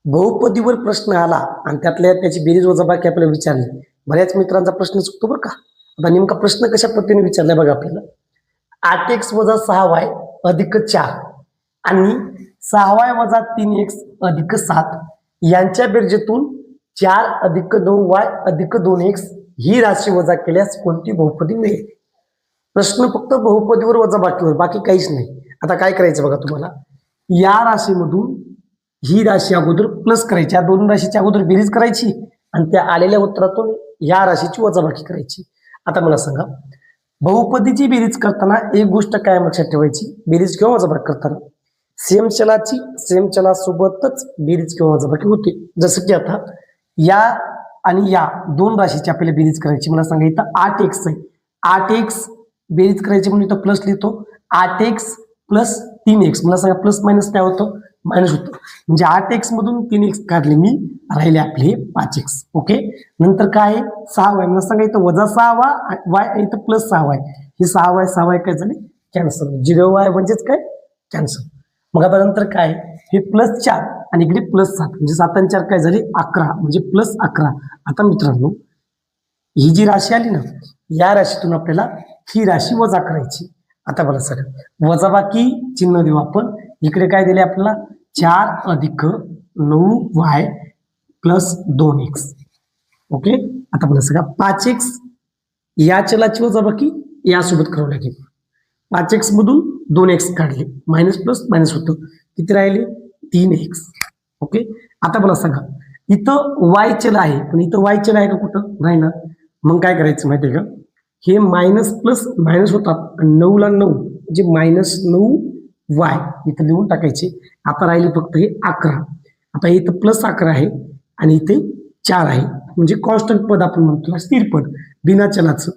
बहुपदीवर प्रश्न आला आणि त्यातल्या त्याची बेरीज वजाबाकी आपल्याला विचारली. बऱ्याच मित्रांचा प्रश्न चुकतो बरं का. आता नेमका प्रश्न कशा पद्धतीने विचारलाय बघा आपल्याला. 8x - 6y + 4 आणि 6y - 3x + 7 यांच्या बेरजेतून 4 + 9y + 2x ही राशी वजा केल्यास कोणती बहुपदी मिळेल. प्रश्न फक्त बहुपदीवर वजाबाकीवर, बाकी काहीच नाही. आता काय करायचं बघा तुम्हाला, या राशीमधून ही राशी अगोदर प्लस करायची, या दोन राशीच्या अगोदर बेरीज करायची आणि त्या आलेल्या उत्तरातून या राशीची वजाबाकी करायची. आता मला सांगा, बहुपदीची बेरीज करताना एक गोष्ट काय लक्षात ठेवायची, बेरीज किंवा वजाबाकी करताना सेम चलाची सेम चलासोबतच बेरीज किंवा वजाबाकी होते. जसं की आता या आणि या दोन राशीची आपल्याला बेरीज करायची. मला सांगा, इथं 8x आहे, 8x बेरीज करायची म्हणून इथं प्लस लिहितो, 8x + 3x. मला सांगा प्लस मायनस काय होतं, मायनस होतं. म्हणजे 8x मधून 3x काढले मी, राहिले आपले 5x. ओके, नंतर काय 6y. मला सांगा इथं -6y, इथं +6y. हे 6y 6y काय झाले, कॅन्सल. 0y म्हणजेच काय, कॅन्सल. मग आता नंतर काय, हे +4 आणि इकडे +7 म्हणजे 7 आणि 4 काय झाले 11, म्हणजे +11. आता मित्रांनो, ही जी राशी आली ना, या राशीतून आपल्याला ही राशी वजा करायची. आता बघा सर, वजाबाकी चिन्ह देऊ आपण. इकडे काय दिले आपल्याला, 4 + 9y + 2x. ओके, आता बघा सगळा 5x या चलाची वजाबाकी यासोबत करावं लागेल. 5x मधून 2x काढले, मायनस प्लस मायनस होतं, किती राहिले 3x. ओके, आता मला सांगा, इथं y चल आहे पण इथं y चल आहे का, कुठं नाही ना. मग काय करायचं माहिती आहे का, हे मायनस प्लस मायनस होतात आणि 9 ला 9 म्हणजे -9y इथं लिहून टाकायचे. आता राहिले फक्त हे 11. आता इथं +11 आहे आणि इथे 4 आहे, म्हणजे कॉन्स्टंट पद आपण म्हणतो, स्थिर पद बिना चलाचं.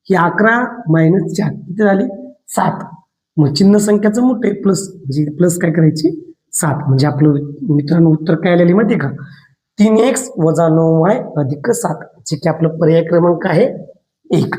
हे 11 - 4 किती झाले 7. मग चिन्ह संख्याचं मोठे प्लस, म्हणजे प्लस काय करायचे 7. म्हणजे आपलं मित्रांनो उत्तर काय आलेले माहिती आहे का, 3x - 9y + 7, जे की आपलं पर्याय क्रमांक आहे 1.